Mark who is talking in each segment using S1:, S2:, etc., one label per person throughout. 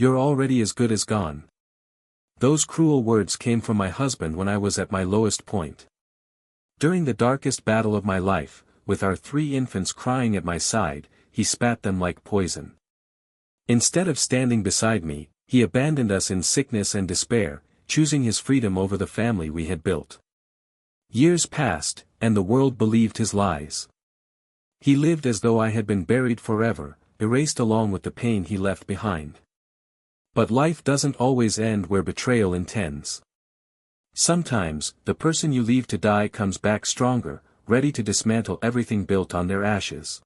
S1: You're already as good as gone. Those cruel words came from my husband when I was at my lowest point. During the darkest battle of my life, with our 3 infants crying at my side, he spat them like poison. Instead of standing beside me, he abandoned us in sickness and despair, choosing his freedom over the family we had built. Years passed, and the world believed his lies. He lived as though I had been buried forever, erased along with the pain he left behind. But life doesn't always end where betrayal intends. Sometimes, the person you leave to die comes back stronger, ready to dismantle everything built on their ashes.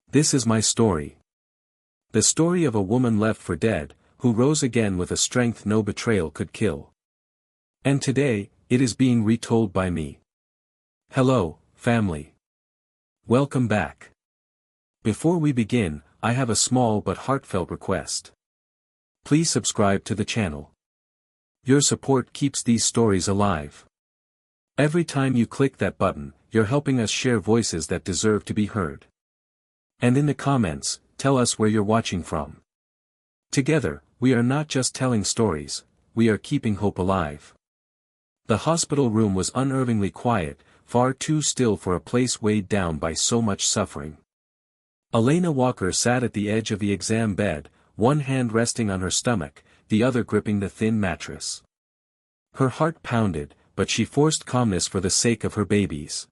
S1: This is my story. The story of a woman left for dead, who rose again with a strength no betrayal could kill. And today, it is being retold by me. Hello, family. Welcome back. Before we begin, I have a small but heartfelt request. Please subscribe to the channel. Your support keeps these stories alive. Every time you click that button, you're helping us share voices that deserve to be heard. And in the comments, tell us where you're watching from. Together, we are not just telling stories, we are keeping hope alive. The hospital room was unnervingly quiet, far too still for a place weighed down by so much suffering. Elena Walker sat at the edge of the exam bed, one hand resting on her stomach, the other gripping the thin mattress. Her heart pounded, but she forced calmness for the sake of her babies.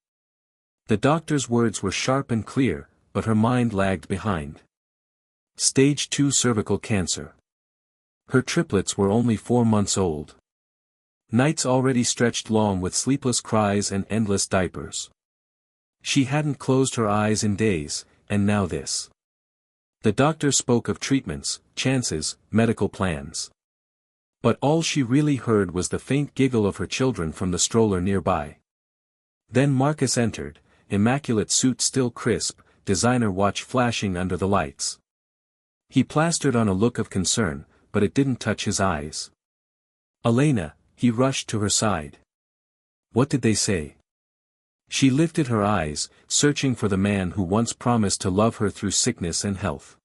S1: The doctor's words were sharp and clear, but her mind lagged behind. Stage 2 cervical cancer. Her triplets were only 4 months old. Nights already stretched long with sleepless cries and endless diapers. She hadn't closed her eyes in days, and now this. The doctor spoke of treatments, chances, medical plans. But all she really heard was the faint giggle of her children from the stroller nearby. Then Marcus entered, immaculate suit still crisp, designer watch flashing under the lights. He plastered on a look of concern, but it didn't touch his eyes. Elena, he rushed to her side. What did they say? She lifted her eyes, searching for the man who once promised to love her through sickness and health.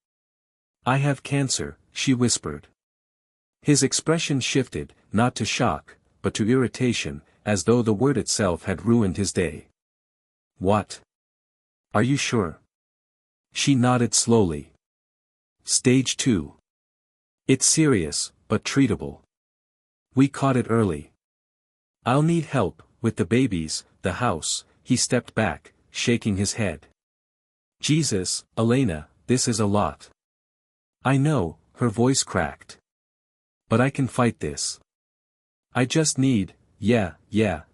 S1: I have cancer, she whispered. His expression shifted, not to shock, but to irritation, as though the word itself had ruined his day. What? Are you sure? She nodded slowly. Stage 2. It's serious, but treatable. We caught it early. I'll need help, with the babies, the house. He stepped back, shaking his head. Jesus, Elena, this is a lot. I know, her voice cracked. But I can fight this. I just need, yeah,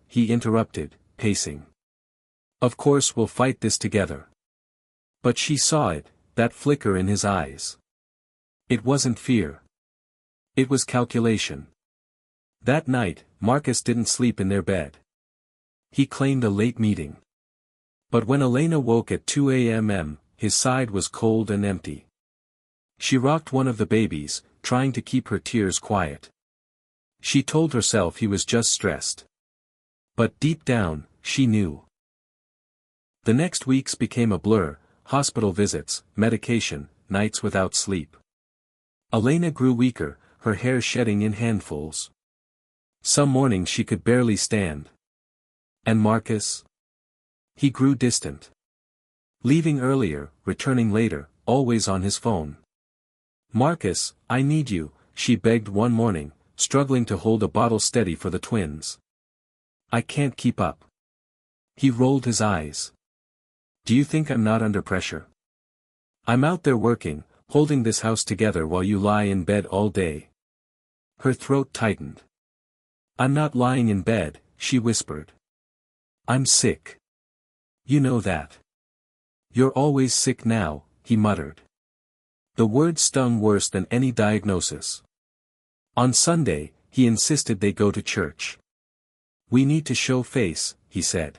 S1: he interrupted, pacing. Of course we'll fight this together. But she saw it, that flicker in his eyes. It wasn't fear. It was calculation. That night, Marcus didn't sleep in their bed. He claimed a late meeting. But when Elena woke at 2 a.m., his side was cold and empty. She rocked one of the babies, trying to keep her tears quiet. She told herself he was just stressed. But deep down, she knew. The next weeks became a blur, hospital visits, medication, nights without sleep. Elena grew weaker, her hair shedding in handfuls. Some mornings she could barely stand. And Marcus? He grew distant. Leaving earlier, returning later, always on his phone. Marcus, I need you, she begged one morning, struggling to hold a bottle steady for the twins. I can't keep up. He rolled his eyes. Do you think I'm not under pressure? I'm out there working, holding this house together while you lie in bed all day. Her throat tightened. I'm not lying in bed, she whispered. I'm sick. You know that. You're always sick now, he muttered. The word stung worse than any diagnosis. On Sunday, he insisted they go to church. We need to show face, he said.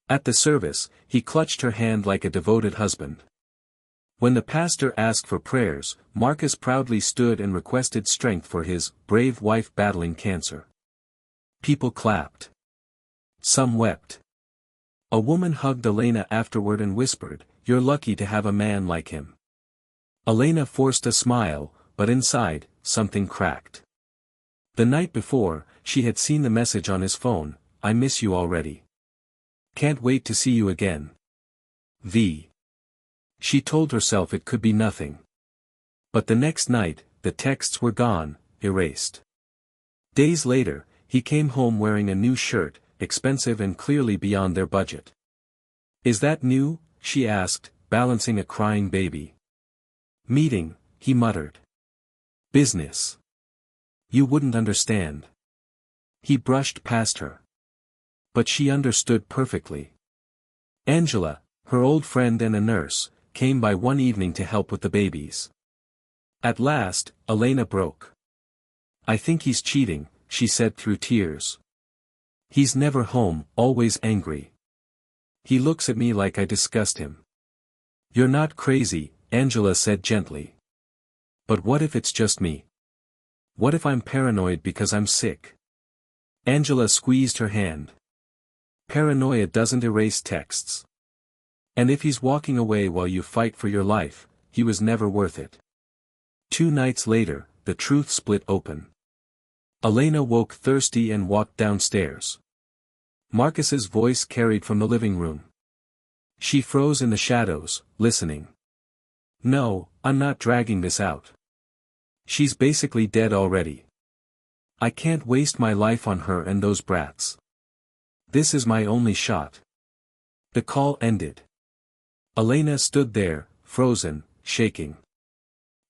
S1: At the service, he clutched her hand like a devoted husband. When the pastor asked for prayers, Marcus proudly stood and requested strength for his brave wife battling cancer. People clapped. Some wept. A woman hugged Elena afterward and whispered, "You're lucky to have a man like him." Elena forced a smile, but inside, something cracked. The night before, she had seen the message on his phone, "I miss you already. Can't wait to see you again." She told herself it could be nothing. But the next night, the texts were gone, erased. Days later, he came home wearing a new shirt, expensive and clearly beyond their budget. "Is that new?" she asked, balancing a crying baby. "Meeting," he muttered. "Business. You wouldn't understand." He brushed past her. But she understood perfectly. Angela, her old friend and a nurse, came by one evening to help with the babies. At last, Elena broke. "I think he's cheating," she said through tears. "He's never home, always angry. He looks at me like I disgust him." "You're not crazy," Angela said gently. "But what if it's just me? What if I'm paranoid because I'm sick?" Angela squeezed her hand. "Paranoia doesn't erase texts. And if he's walking away while you fight for your life, he was never worth it." 2 nights later, the truth split open. Elena woke thirsty and walked downstairs. Marcus's voice carried from the living room. She froze in the shadows, listening. "No, I'm not dragging this out. She's basically dead already. I can't waste my life on her and those brats. This is my only shot." The call ended. Elena stood there, frozen, shaking.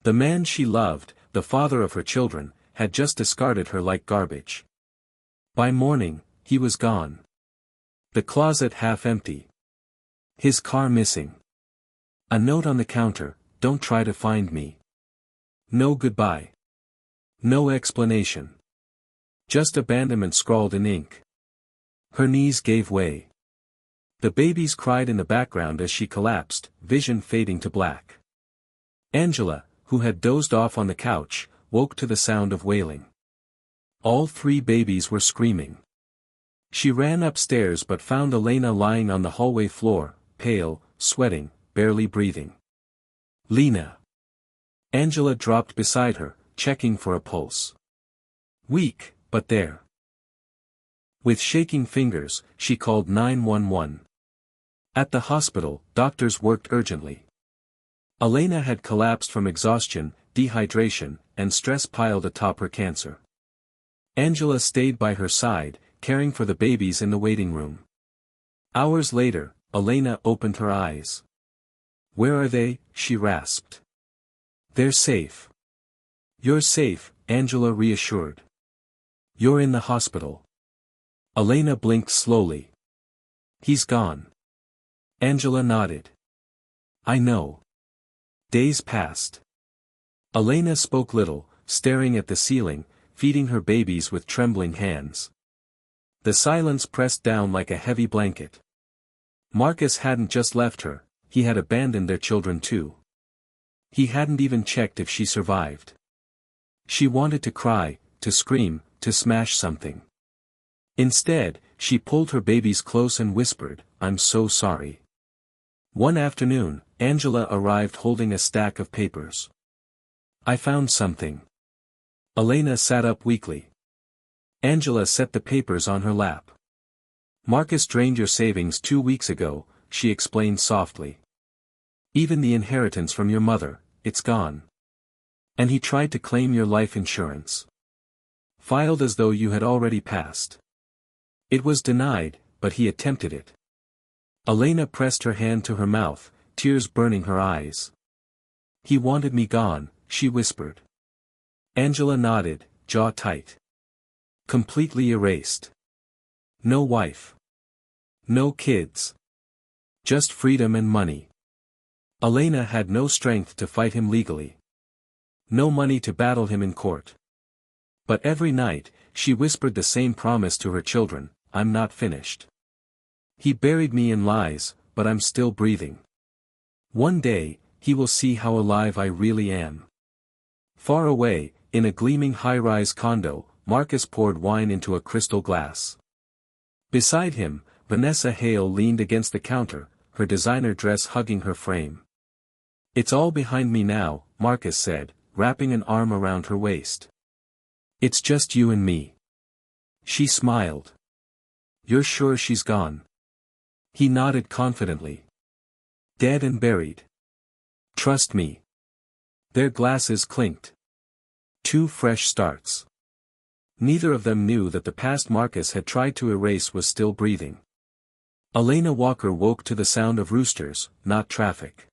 S1: The man she loved, the father of her children, had just discarded her like garbage. By morning, he was gone. The closet half empty. His car missing. A note on the counter, "Don't try to find me." No goodbye. No explanation. Just abandonment scrawled in ink. Her knees gave way. The babies cried in the background as she collapsed, vision fading to black. Angela, who had dozed off on the couch, woke to the sound of wailing. All 3 babies were screaming. She ran upstairs but found Elena lying on the hallway floor, pale, sweating, barely breathing. "Lena." Angela dropped beside her, checking for a pulse. Weak, but there. With shaking fingers, she called 911. At the hospital, doctors worked urgently. Elena had collapsed from exhaustion, dehydration, and stress piled atop her cancer. Angela stayed by her side, caring for the babies in the waiting room. Hours later, Elena opened her eyes. "Where are they?" she rasped. "They're safe." "You're safe," Angela reassured. "You're in the hospital." Elena blinked slowly. "He's gone." Angela nodded. "I know." Days passed. Elena spoke little, staring at the ceiling, feeding her babies with trembling hands. The silence pressed down like a heavy blanket. Marcus hadn't just left her, he had abandoned their children too. He hadn't even checked if she survived. She wanted to cry, to scream, to smash something. Instead, she pulled her babies close and whispered, "I'm so sorry." One afternoon, Angela arrived holding a stack of papers. "I found something." Elena sat up weakly. Angela set the papers on her lap. "Marcus drained your savings 2 weeks ago," she explained softly. "Even the inheritance from your mother, it's gone. And he tried to claim your life insurance. Filed as though you had already passed. It was denied, but he attempted it." Elena pressed her hand to her mouth, tears burning her eyes. "He wanted me gone," she whispered. Angela nodded, jaw tight. Completely erased. No wife. No kids. Just freedom and money. Elena had no strength to fight him legally. No money to battle him in court. But every night, she whispered the same promise to her children, "I'm not finished. He buried me in lies, but I'm still breathing. One day, he will see how alive I really am." Far away, in a gleaming high-rise condo, Marcus poured wine into a crystal glass. Beside him, Vanessa Hale leaned against the counter, her designer dress hugging her frame. "It's all behind me now," Marcus said, wrapping an arm around her waist. "It's just you and me." She smiled. "You're sure she's gone?" He nodded confidently. "Dead and buried. Trust me." Their glasses clinked. Two fresh starts. Neither of them knew that the past Marcus had tried to erase was still breathing. Elena Walker woke to the sound of roosters, not traffic.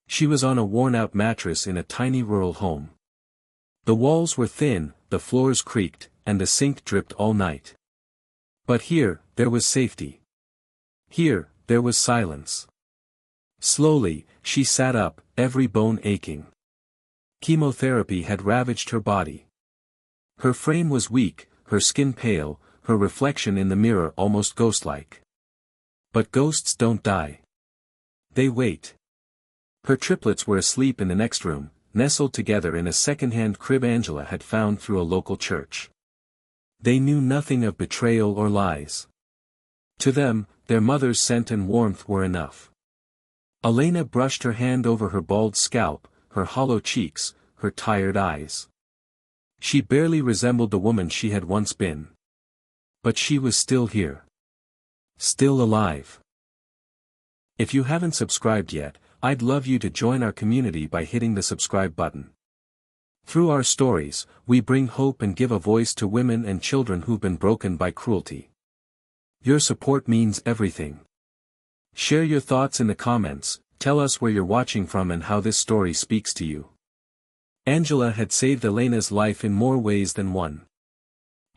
S1: She was on a worn-out mattress in a tiny rural home. The walls were thin, the floors creaked, and the sink dripped all night. But here, there was safety. Here, there was silence. Slowly, she sat up, every bone aching. Chemotherapy had ravaged her body. Her frame was weak, her skin pale, her reflection in the mirror almost ghost-like. But ghosts don't die. They wait. Her triplets were asleep in the next room, nestled together in a second-hand crib Angela had found through a local church. They knew nothing of betrayal or lies. To them, their mother's scent and warmth were enough. Elena brushed her hand over her bald scalp, her hollow cheeks, her tired eyes. She barely resembled the woman she had once been. But she was still here. Still alive. If you haven't subscribed yet, I'd love you to join our community by hitting the subscribe button. Through our stories, we bring hope and give a voice to women and children who've been broken by cruelty. Your support means everything. Share your thoughts in the comments, tell us where you're watching from and how this story speaks to you. Angela had saved Elena's life in more ways than one.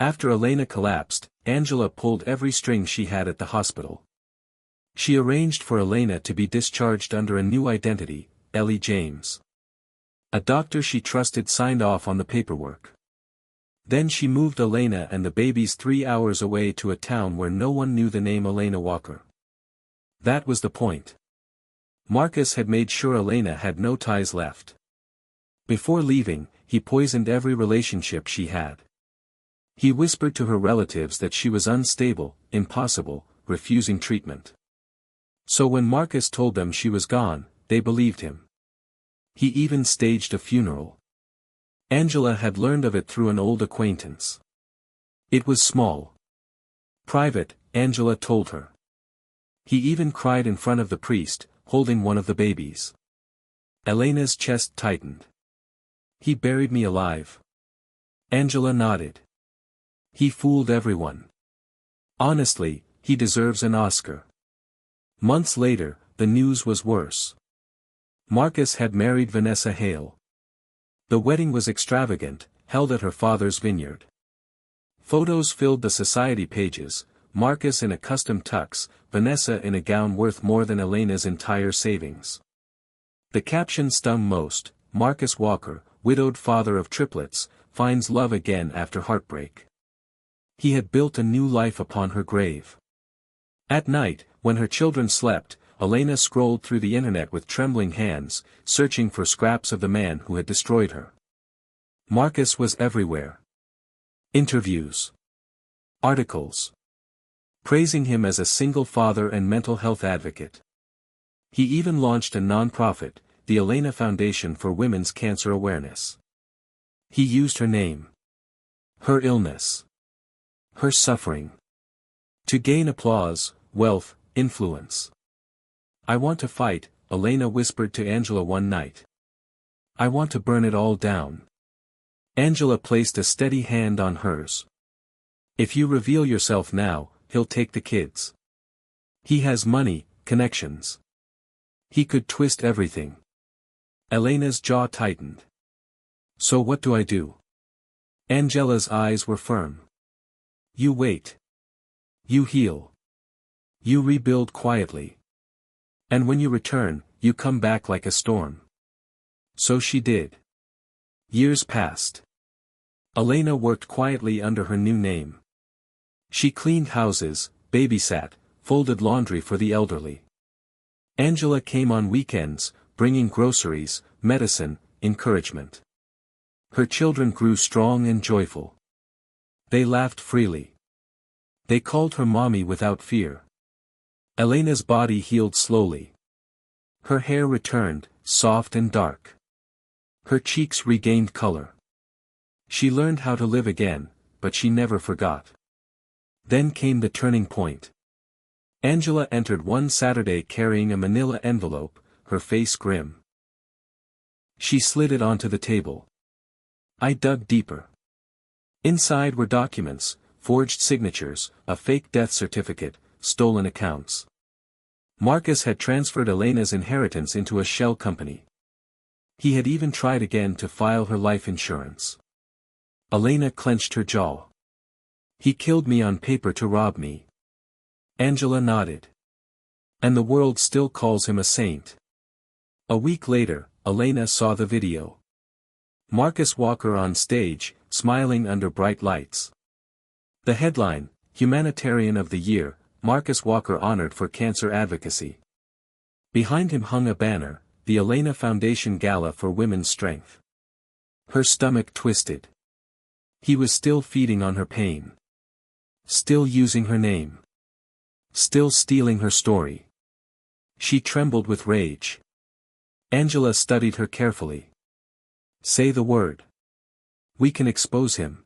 S1: After Elena collapsed, Angela pulled every string she had at the hospital. She arranged for Elena to be discharged under a new identity, Ellie James. A doctor she trusted signed off on the paperwork. Then she moved Elena and the babies 3 hours away to a town where no one knew the name Elena Walker. That was the point. Marcus had made sure Elena had no ties left. Before leaving, he poisoned every relationship she had. He whispered to her relatives that she was unstable, impossible, refusing treatment. So when Marcus told them she was gone, they believed him. He even staged a funeral. Angela had learned of it through an old acquaintance. It was small. Private, Angela told her. He even cried in front of the priest, holding one of the babies. Elena's chest tightened. He buried me alive. Angela nodded. He fooled everyone. Honestly, he deserves an Oscar. Months later, the news was worse. Marcus had married Vanessa Hale. The wedding was extravagant, held at her father's vineyard. Photos filled the society pages, Marcus in a custom tux, Vanessa in a gown worth more than Elena's entire savings. The caption stung most: Marcus Walker, widowed father of triplets, finds love again after heartbreak. He had built a new life upon her grave. At night, when her children slept, Elena scrolled through the internet with trembling hands, searching for scraps of the man who had destroyed her. Marcus was everywhere. Interviews. Articles. Praising him as a single father and mental health advocate. He even launched a non-profit, the Elena Foundation for Women's Cancer Awareness. He used her name. Her illness. Her suffering. To gain applause, wealth, influence. "I want to fight," Elena whispered to Angela one night. "I want to burn it all down." Angela placed a steady hand on hers. "If you reveal yourself now, he'll take the kids. He has money, connections. He could twist everything." Elena's jaw tightened. "So what do I do?" Angela's eyes were firm. "You wait. You heal. You rebuild quietly. And when you return, you come back like a storm." So she did. Years passed. Elena worked quietly under her new name. She cleaned houses, babysat, folded laundry for the elderly. Angela came on weekends, bringing groceries, medicine, encouragement. Her children grew strong and joyful. They laughed freely. They called her mommy without fear. Elena's body healed slowly. Her hair returned, soft and dark. Her cheeks regained color. She learned how to live again, but she never forgot. Then came the turning point. Angela entered one Saturday carrying a manila envelope, her face grim. She slid it onto the table. I dug deeper. Inside were documents, forged signatures, a fake death certificate, stolen accounts. Marcus had transferred Elena's inheritance into a shell company. He had even tried again to file her life insurance. Elena clenched her jaw. He killed me on paper to rob me. Angela nodded. And the world still calls him a saint. A week later, Elena saw the video. Marcus Walker on stage, smiling under bright lights. The headline, Humanitarian of the Year, Marcus Walker honored for cancer advocacy. Behind him hung a banner, the Elena Foundation Gala for Women's Strength. Her stomach twisted. He was still feeding on her pain. Still using her name. Still stealing her story. She trembled with rage. Angela studied her carefully. Say the word. We can expose him.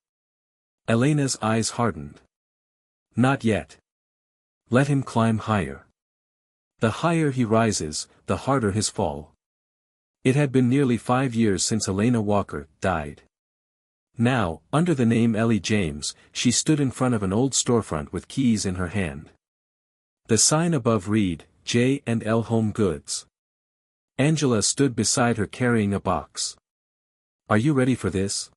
S1: Elena's eyes hardened. Not yet. Let him climb higher. The higher he rises, the harder his fall. It had been nearly 5 years since Elena Walker died. Now, under the name Ellie James, she stood in front of an old storefront with keys in her hand. The sign above read, J&L Home Goods. Angela stood beside her carrying a box. Are you ready for this?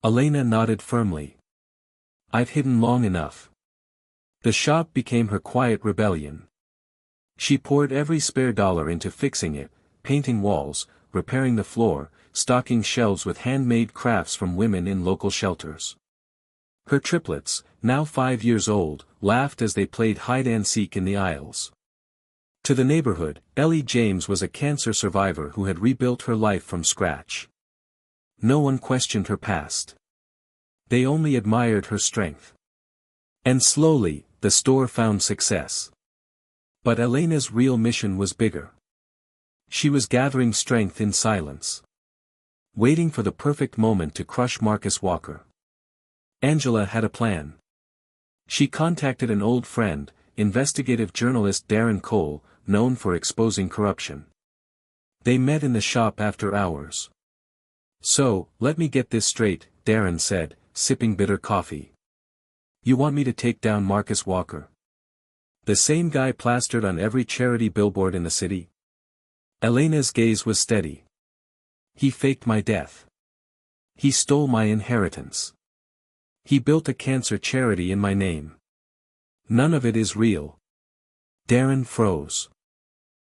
S1: Elena nodded firmly. I've hidden long enough. The shop became her quiet rebellion. She poured every spare dollar into fixing it, painting walls, repairing the floor, stocking shelves with handmade crafts from women in local shelters. Her triplets, now 5 years old, laughed as they played hide-and-seek in the aisles. To the neighborhood, Ellie James was a cancer survivor who had rebuilt her life from scratch. No one questioned her past. They only admired her strength. And slowly, the store found success. But Elena's real mission was bigger. She was gathering strength in silence. Waiting for the perfect moment to crush Marcus Walker. Angela had a plan. She contacted an old friend, investigative journalist Darren Cole, known for exposing corruption. They met in the shop after hours. So, let me get this straight, Darren said, sipping bitter coffee. You want me to take down Marcus Walker? The same guy plastered on every charity billboard in the city? Elena's gaze was steady. He faked my death. He stole my inheritance. He built a cancer charity in my name. None of it is real. Darren froze.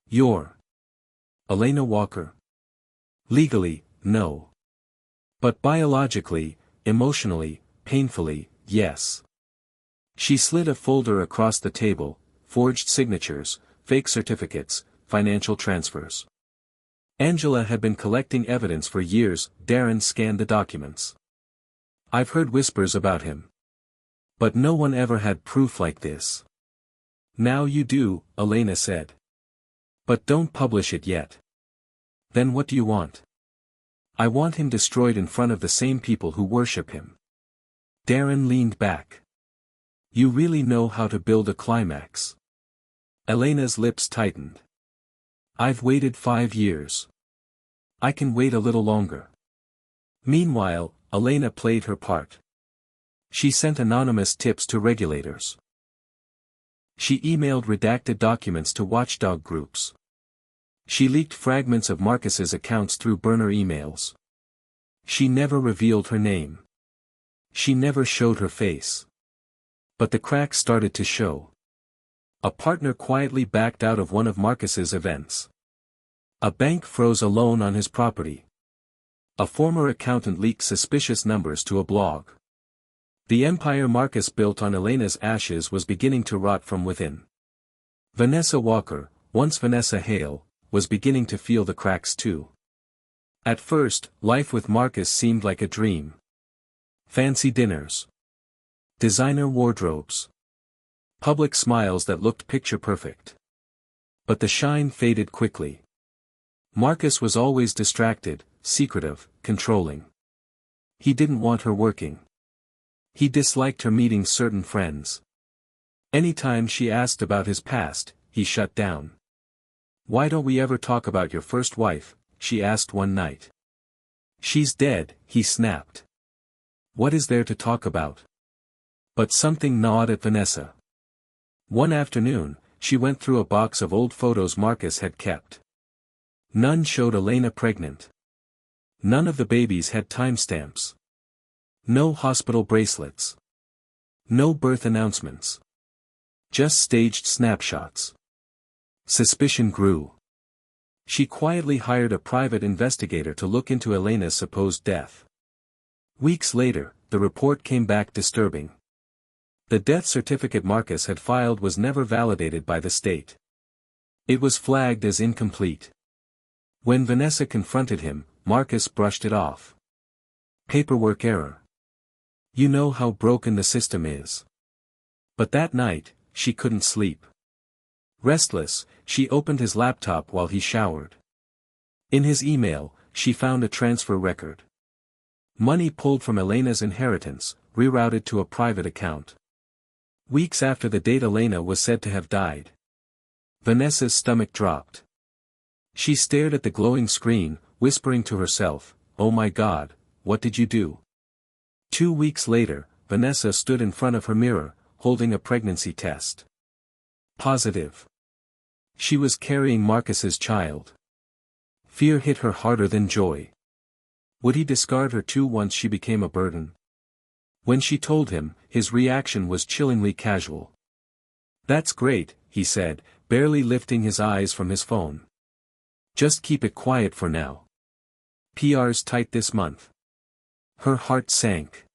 S1: You're Elena Walker. Legally, no. But biologically, emotionally, painfully, yes. She slid a folder across the table, forged signatures, fake certificates, financial transfers. Angela had been collecting evidence for years. Darren scanned the documents. I've heard whispers about him. But no one ever had proof like this. Now you do, Elena said. But don't publish it yet. Then what do you want? I want him destroyed in front of the same people who worship him. Darren leaned back. You really know how to build a climax. Elena's lips tightened. I've waited 5 years. I can wait a little longer. Meanwhile, Elena played her part. She sent anonymous tips to regulators. She emailed redacted documents to watchdog groups. She leaked fragments of Marcus's accounts through burner emails. She never revealed her name. She never showed her face. But the cracks started to show. A partner quietly backed out of one of Marcus's events. A bank froze a loan on his property. A former accountant leaked suspicious numbers to a blog. The empire Marcus built on Elena's ashes was beginning to rot from within. Vanessa Walker, once Vanessa Hale, was beginning to feel the cracks too. At first, life with Marcus seemed like a dream. Fancy dinners. Designer wardrobes. Public smiles that looked picture perfect. But the shine faded quickly. Marcus was always distracted, secretive, controlling. He didn't want her working. He disliked her meeting certain friends. Anytime she asked about his past, he shut down. "Why don't we ever talk about your first wife?" she asked one night. "She's dead," he snapped. "What is there to talk about?" But something gnawed at Vanessa. One afternoon, she went through a box of old photos Marcus had kept. None showed Elena pregnant. None of the babies had timestamps. No hospital bracelets. No birth announcements. Just staged snapshots. Suspicion grew. She quietly hired a private investigator to look into Elena's supposed death. Weeks later, the report came back disturbing. The death certificate Marcus had filed was never validated by the state. It was flagged as incomplete. When Vanessa confronted him, Marcus brushed it off. "Paperwork error. You know how broken the system is." But that night, she couldn't sleep. Restless, she opened his laptop while he showered. In his email, she found a transfer record. Money pulled from Elena's inheritance, rerouted to a private account. Weeks after the date Elena was said to have died. Vanessa's stomach dropped. She stared at the glowing screen, whispering to herself, "Oh my God, what did you do?" 2 weeks later, Vanessa stood in front of her mirror, holding a pregnancy test. Positive. She was carrying Marcus's child. Fear hit her harder than joy. Would he discard her too once she became a burden? When she told him, his reaction was chillingly casual. "That's great," he said, barely lifting his eyes from his phone. "Just keep it quiet for now. PR's tight this month." Her heart sank.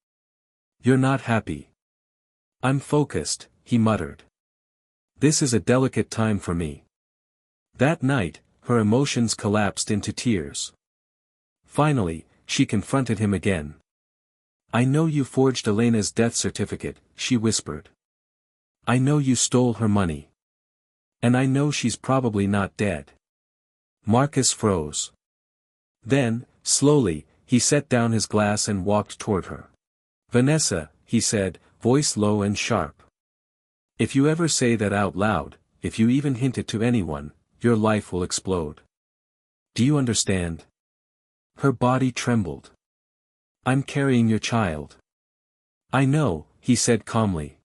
S1: "You're not happy." "I'm focused," he muttered. "This is a delicate time for me." That night, her emotions collapsed into tears. Finally, she confronted him again. "I know you forged Elena's death certificate," she whispered. "I know you stole her money. And I know she's probably not dead." Marcus froze. Then, slowly, he set down his glass and walked toward her. "Vanessa," he said, voice low and sharp. "If you ever say that out loud, if you even hint it to anyone, your life will explode. Do you understand?" Her body trembled. "I'm carrying your child." "I know," he said calmly.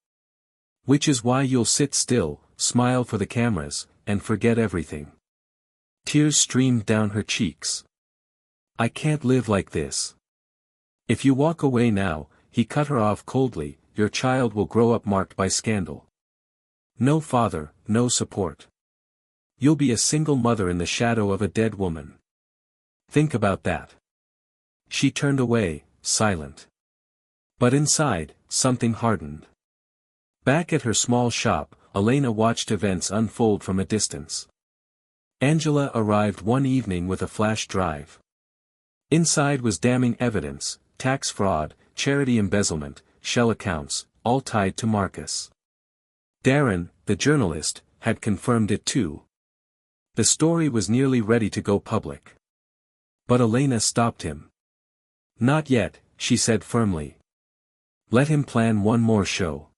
S1: "Which is why you'll sit still, smile for the cameras, and forget everything." Tears streamed down her cheeks. "I can't live like this. If you walk away now," he cut her off coldly, "your child will grow up marked by scandal. No father, no support. You'll be a single mother in the shadow of a dead woman. Think about that." She turned away, silent. But inside, something hardened. Back at her small shop, Elena watched events unfold from a distance. Angela arrived one evening with a flash drive. Inside was damning evidence, tax fraud, charity embezzlement, shell accounts, all tied to Marcus. Darren, the journalist, had confirmed it too. The story was nearly ready to go public. But Elena stopped him. "Not yet," she said firmly. "Let him plan one more show.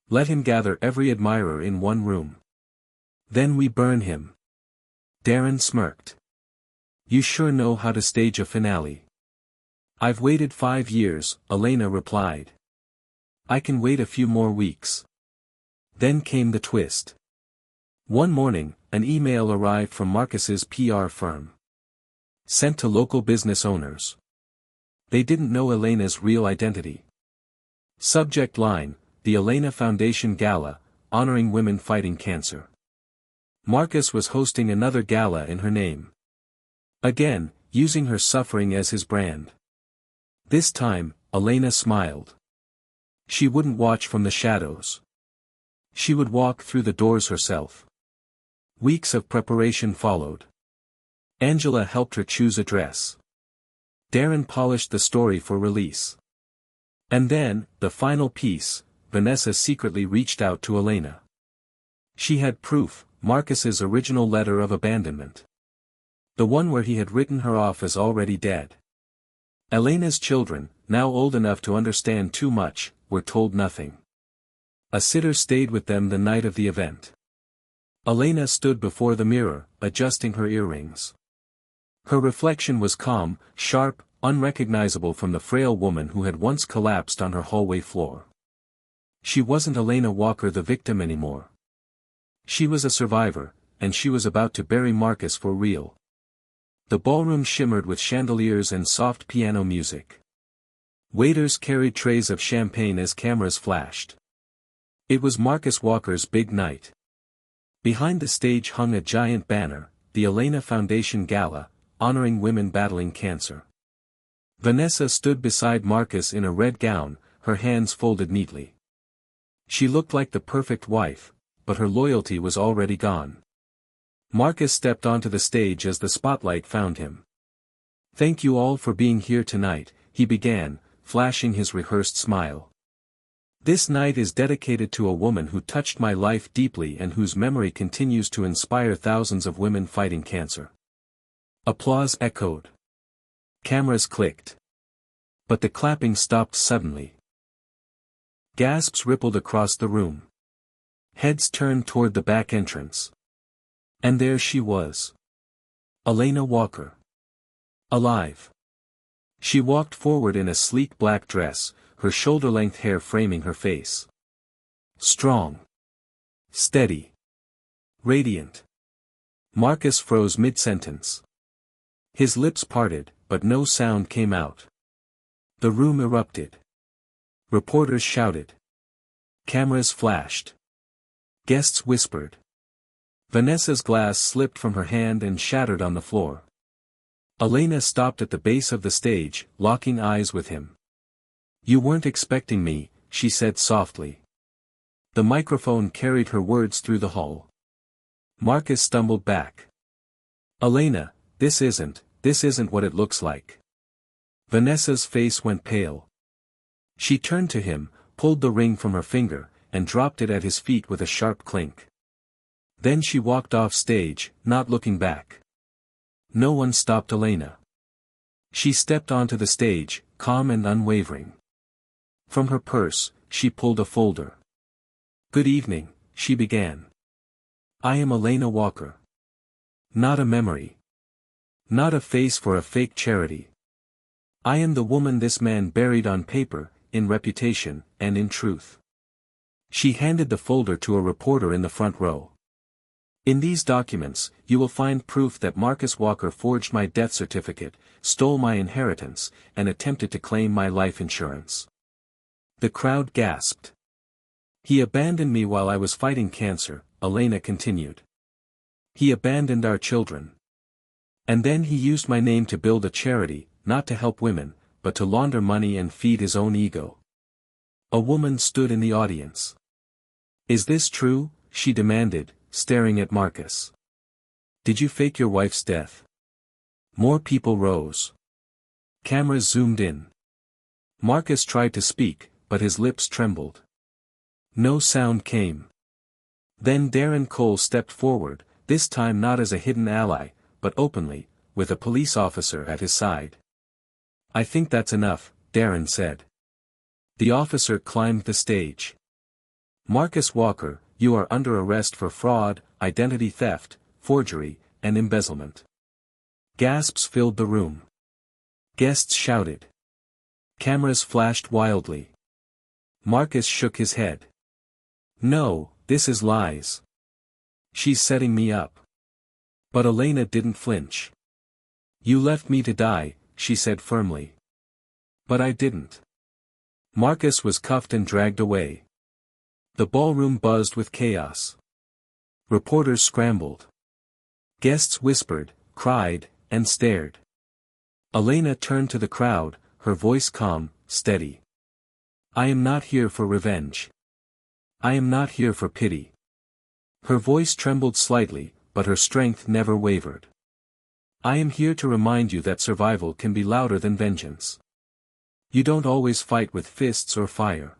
S1: Let him gather every admirer in one room. Then we burn him." Darren smirked. "You sure know how to stage a finale." "I've waited 5 years," Elena replied. "I can wait a few more weeks." Then came the twist. One morning, an email arrived from Marcus's PR firm. Sent to local business owners. They didn't know Elena's real identity. Subject line, "The Elena Foundation Gala, honoring women fighting cancer." Marcus was hosting another gala in her name. Again, using her suffering as his brand. This time, Elena smiled. She wouldn't watch from the shadows. She would walk through the doors herself. Weeks of preparation followed. Angela helped her choose a dress. Darren polished the story for release. And then, the final piece, Vanessa secretly reached out to Elena. She had proof, Marcus's original letter of abandonment. The one where he had written her off as already dead. Elena's children, now old enough to understand too much, were told nothing. A sitter stayed with them the night of the event. Elena stood before the mirror, adjusting her earrings. Her reflection was calm, sharp, unrecognizable from the frail woman who had once collapsed on her hallway floor. She wasn't Elena Walker the victim anymore. She was a survivor, and she was about to bury Marcus for real. The ballroom shimmered with chandeliers and soft piano music. Waiters carried trays of champagne as cameras flashed. It was Marcus Walker's big night. Behind the stage hung a giant banner, the Elena Foundation Gala, honoring women battling cancer. Vanessa stood beside Marcus in a red gown, her hands folded neatly. She looked like the perfect wife, but her loyalty was already gone. Marcus stepped onto the stage as the spotlight found him. "Thank you all for being here tonight," he began, flashing his rehearsed smile. "This night is dedicated to a woman who touched my life deeply and whose memory continues to inspire thousands of women fighting cancer." Applause echoed. Cameras clicked. But the clapping stopped suddenly. Gasps rippled across the room. Heads turned toward the back entrance. And there she was. Elena Walker. Alive. She walked forward in a sleek black dress, her shoulder-length hair framing her face. Strong. Steady. Radiant. Marcus froze mid-sentence. His lips parted, but no sound came out. The room erupted. Reporters shouted. Cameras flashed. Guests whispered. Vanessa's glass slipped from her hand and shattered on the floor. Elena stopped at the base of the stage, locking eyes with him. "You weren't expecting me," she said softly. The microphone carried her words through the hall. Marcus stumbled back. "Elena, this isn't what it looks like." Vanessa's face went pale. She turned to him, pulled the ring from her finger, and dropped it at his feet with a sharp clink. Then she walked off stage, not looking back. No one stopped Elena. She stepped onto the stage, calm and unwavering. From her purse, she pulled a folder. "Good evening," she began. "I am Elena Walker. Not a memory. Not a face for a fake charity. I am the woman this man buried on paper, in reputation, and in truth." She handed the folder to a reporter in the front row. "In these documents, you will find proof that Marcus Walker forged my death certificate, stole my inheritance, and attempted to claim my life insurance." The crowd gasped. "He abandoned me while I was fighting cancer," Elena continued. "He abandoned our children. And then he used my name to build a charity, not to help women, but to launder money and feed his own ego." A woman stood in the audience. "Is this true?" she demanded, staring at Marcus. "Did you fake your wife's death?" More people rose. Cameras zoomed in. Marcus tried to speak, but his lips trembled. No sound came. Then Darren Cole stepped forward, this time not as a hidden ally, but openly, with a police officer at his side. "I think that's enough," Darren said. The officer climbed the stage. "Marcus Walker, you are under arrest for fraud, identity theft, forgery, and embezzlement." Gasps filled the room. Guests shouted. Cameras flashed wildly. Marcus shook his head. "No, this is lies. She's setting me up." But Elena didn't flinch. "You left me to die," she said firmly. "But I didn't." Marcus was cuffed and dragged away. The ballroom buzzed with chaos. Reporters scrambled. Guests whispered, cried, and stared. Elena turned to the crowd, her voice calm, steady. "I am not here for revenge. I am not here for pity." Her voice trembled slightly, but her strength never wavered. "I am here to remind you that survival can be louder than vengeance. You don't always fight with fists or fire.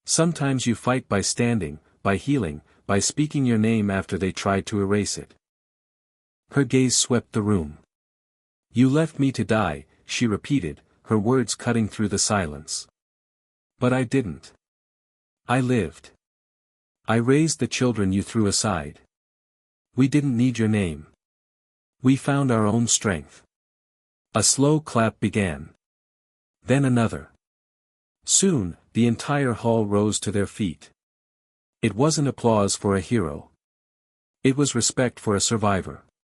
S1: Sometimes you fight by standing, by healing, by speaking your name after they tried to erase it." Her gaze swept the room. You left me to die, she repeated, her words cutting through the silence. But I didn't. I lived. I raised the children you threw aside. We didn't need your name. We found our own strength. A slow clap began. Then another. Soon, the entire hall rose to their feet. It wasn't applause for a hero. It was respect for a survivor.